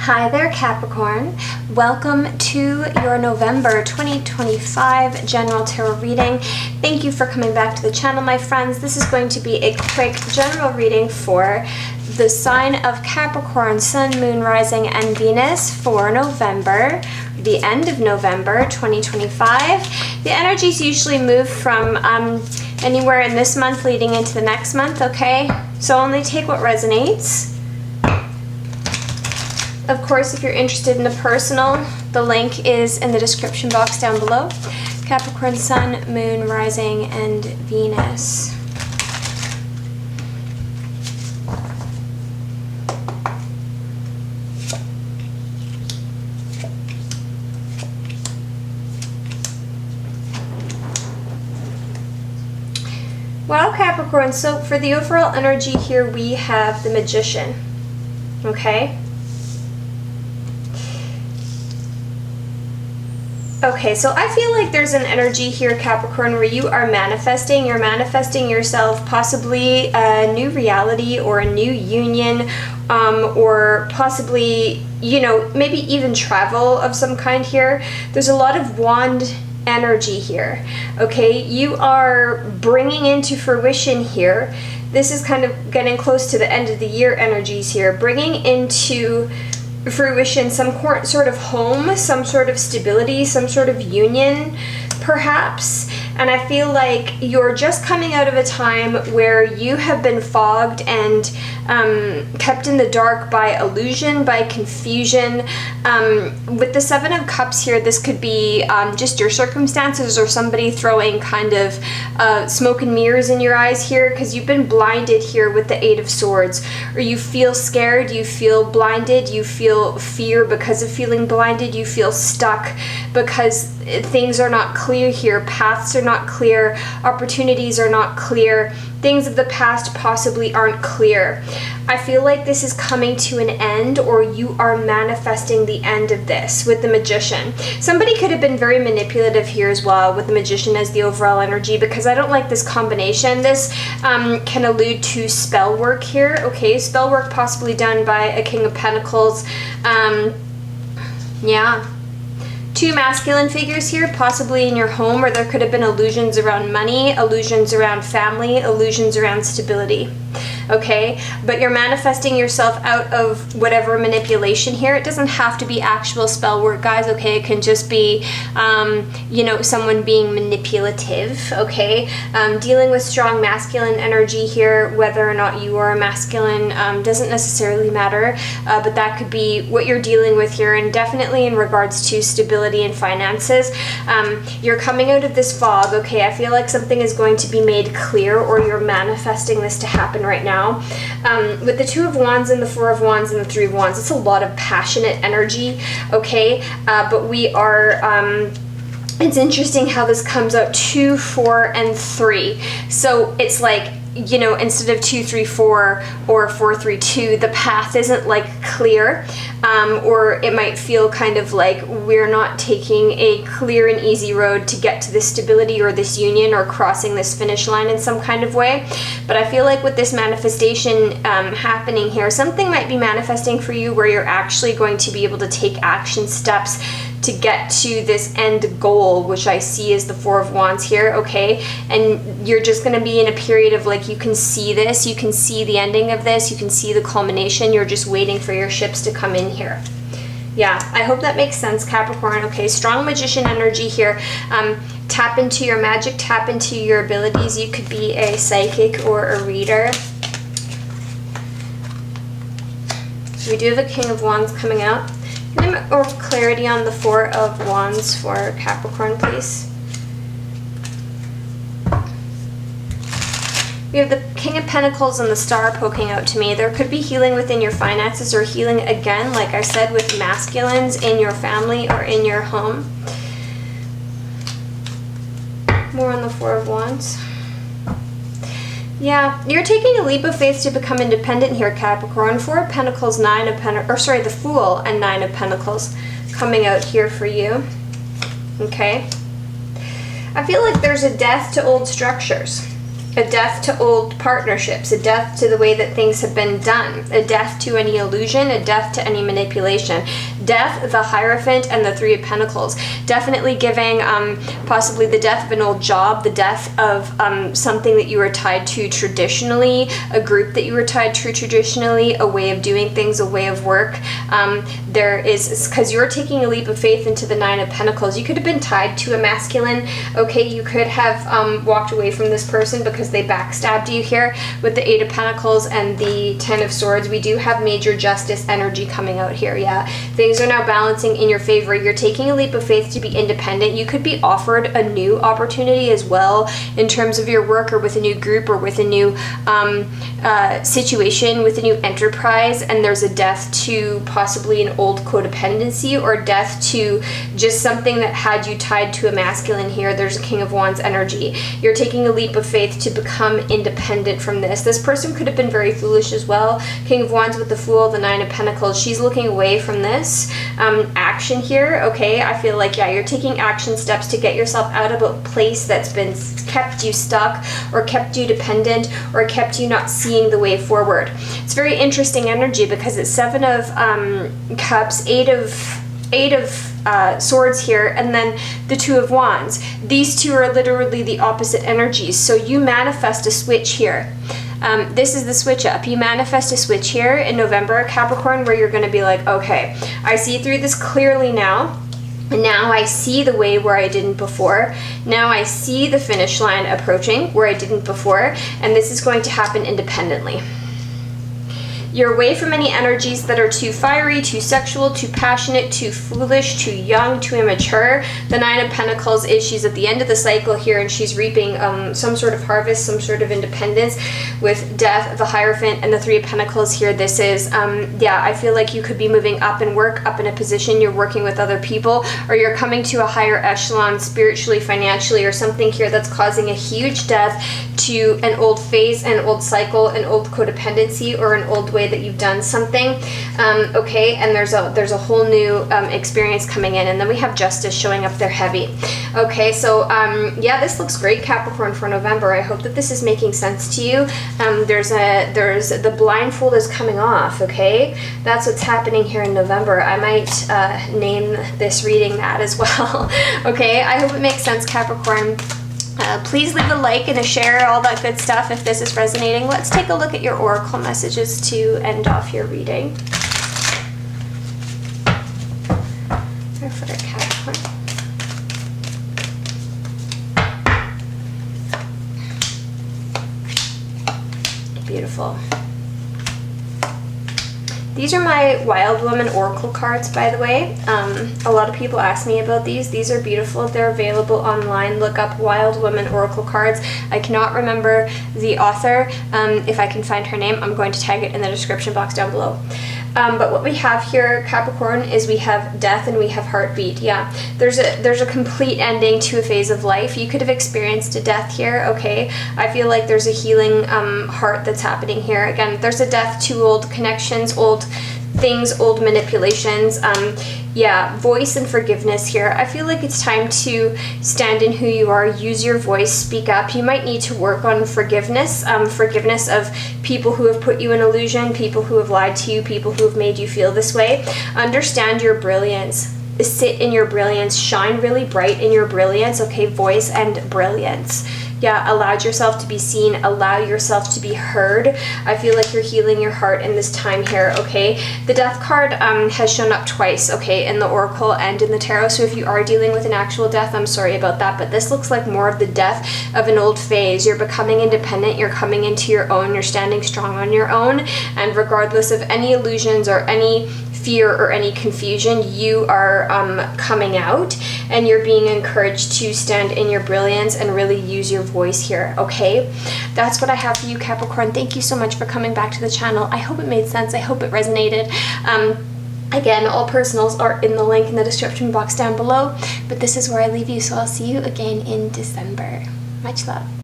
Hi there, Capricorn. Welcome to your November 2025 General Tarot reading. Thank you for coming back to the channel, my friends. This is going to be a quick general reading for the sign of Capricorn, Sun, Moon, Rising, and Venus for November, the end of November 2025. The energies usually move from anywhere in this month leading into the next month, okay? So only take what resonates. Of course, if you're interested in a personal, the link is in the description box down below. Capricorn, Sun, Moon, Rising, and Venus. Wow, Capricorn. So for the overall energy here, we have the Magician. Okay? Okay, so I feel like there's an energy here, Capricorn, where you are manifesting. You're manifesting yourself, possibly a new reality or a new union, or possibly, you know, maybe even travel of some kind here. There's a lot of wand energy here, okay? You are bringing into fruition here. This is kind of getting close to the end of the year energies here, bringing into fruition some sort of home, some sort of stability, some sort of union perhaps. And I feel like you're just coming out of a time where you have been fogged and kept in the dark by illusion, by confusion. With the Seven of Cups here, this could be just your circumstances or somebody throwing kind of smoke and mirrors in your eyes here, because you've been blinded here with the Eight of Swords. Or you feel scared, you feel blinded, you feel fear because of feeling blinded, you feel stuck because things are not clear here, paths are not clear, opportunities are not clear, things of the past possibly aren't clear. I feel like this is coming to an end, or you are manifesting the end of this with the Magician. Somebody could have been very manipulative here as well with the Magician as the overall energy, because I don't like this combination. This can allude to spell work here, okay? Spell work possibly done by a King of Pentacles. Yeah. Two masculine figures here, possibly in your home, or there could have been illusions around money, illusions around family, illusions around stability. Okay, but you're manifesting yourself out of whatever manipulation here. It doesn't have to be actual spell work, guys, okay? It can just be, you know, someone being manipulative, okay? Dealing with strong masculine energy here, whether or not you are a masculine, doesn't necessarily matter, but that could be what you're dealing with here, and definitely in regards to stability and finances. You're coming out of this fog, okay? I feel like something is going to be made clear, or you're manifesting this to happen right now. With the Two of Wands and the Four of Wands and the Three of Wands, it's a lot of passionate energy, okay? But we are, it's interesting how this comes out 2, 4, and 3. So it's like, you know, instead of 2, 3, 4 or 4, 3, 2, the path isn't like clear, or it might feel kind of like we're not taking a clear and easy road to get to this stability or this union or crossing this finish line in some kind of way. But I feel like with this manifestation happening here, something might be manifesting for you where you're actually going to be able to take action steps to get to this end goal, which I see as the Four of Wands here, okay? And you're just gonna be in a period of like, you can see this, you can see the ending of this, you can see the culmination, you're just waiting for your ships to come in here. Yeah, I hope that makes sense, Capricorn, okay? Strong Magician energy here. Tap into your magic, tap into your abilities. You could be a psychic or a reader. We do have a King of Wands coming out. Or clarity on the Four of Wands for Capricorn, please. We have the King of Pentacles and the Star poking out to me. There could be healing within your finances, or healing again, like I said, with masculines in your family or in your home. More on the Four of Wands. Yeah, you're taking a leap of faith to become independent here, Capricorn. Four of Pentacles, Nine of Pentacles, or sorry, the Fool and Nine of Pentacles coming out here for you. Okay. I feel like there's a death to old structures. A death to old partnerships, a death to the way that things have been done, a death to any illusion, a death to any manipulation. Death, the Hierophant, and the Three of Pentacles. Definitely giving possibly the death of an old job, the death of something that you were tied to traditionally, a group that you were tied to traditionally, a way of doing things, a way of work. There is, because you're taking a leap of faith into the Nine of Pentacles. You could have been tied to a masculine, okay? You could have walked away from this person because they backstabbed you here. With the Eight of Pentacles and the Ten of Swords, we do have major justice energy coming out here, yeah? Things are now balancing in your favor. You're taking a leap of faith to be independent. You could be offered a new opportunity as well in terms of your work, or with a new group, or with a new situation, with a new enterprise, and there's a death to possibly an old codependency, or death to just something that had you tied to a masculine here. There's a King of Wands energy. You're taking a leap of faith to become independent from this. This person could have been very foolish as well. King of Wands with the Fool, the Nine of Pentacles. She's looking away from this action here, okay? I feel like, yeah, you're taking action steps to get yourself out of a place that's been kept you stuck, or kept you dependent, or kept you not seeing the way forward. It's very interesting energy because it's Seven of Cups, Eight of Swords here, and then the Two of Wands. These two are literally the opposite energies. So you manifest a switch here. This is the switch up. You manifest a switch here in November, Capricorn, where you're going to be like, okay, I see through this clearly now. Now I see the way where I didn't before. Now I see the finish line approaching where I didn't before, and this is going to happen independently. You're away from any energies that are too fiery, too sexual, too passionate, too foolish, too young, too immature. The Nine of Pentacles is she's at the end of the cycle here, and she's reaping some sort of harvest, some sort of independence. With Death, the Hierophant, and the Three of Pentacles here, this is, yeah, I feel like you could be moving up in work, up in a position. You're working with other people, or you're coming to a higher echelon spiritually, financially, or something here that's causing a huge death to an old phase, an old cycle, an old codependency, or an old way that you've done something, okay? And there's a whole new experience coming in, and then we have Justice showing up there heavy. Okay, so yeah, this looks great, Capricorn, for November. I hope that this is making sense to you. There's the blindfold is coming off, okay? That's what's happening here in November. I might name this reading that as well. Okay, I hope it makes sense, Capricorn. Please leave a like and a share, all that good stuff if this is resonating. Let's take a look at your oracle messages to end off your reading. For Capricorn. Beautiful. These are my Wild Woman Oracle cards, by the way. A lot of people ask me about these. These are beautiful. They're available online. Look up Wild Woman Oracle cards. I cannot remember the author. If I can find her name, I'm going to tag it in the description box down below. But what we have here, Capricorn, is we have death and we have heartbeat. Yeah, there's a complete ending to a phase of life. You could have experienced a death here, okay? I feel like there's a healing heart that's happening here. Again, there's a death to old connections, old things, old manipulations. Yeah, voice and forgiveness here. I feel like it's time to stand in who you are, use your voice, speak up. You might need to work on forgiveness, forgiveness of people who have put you in illusion, people who have lied to you, people who have made you feel this way. Understand your brilliance. Sit in your brilliance, shine really bright in your brilliance, okay? Voice and brilliance. Yeah, allow yourself to be seen, allow yourself to be heard. I feel like you're healing your heart in this time here, okay? The Death card has shown up twice, okay, in the Oracle and in the Tarot, so if you are dealing with an actual death, I'm sorry about that, but this looks like more of the death of an old phase. You're becoming independent, you're coming into your own, you're standing strong on your own, and regardless of any illusions or any fear or any confusion, you are coming out, and you're being encouraged to stand in your brilliance and really use your voice here, okay? That's what I have for you, Capricorn. Thank you so much for coming back to the channel. I hope it made sense. I hope it resonated. Again, all personals are in the link in the description box down below, but this is where I leave you, so I'll see you again in December. Much love.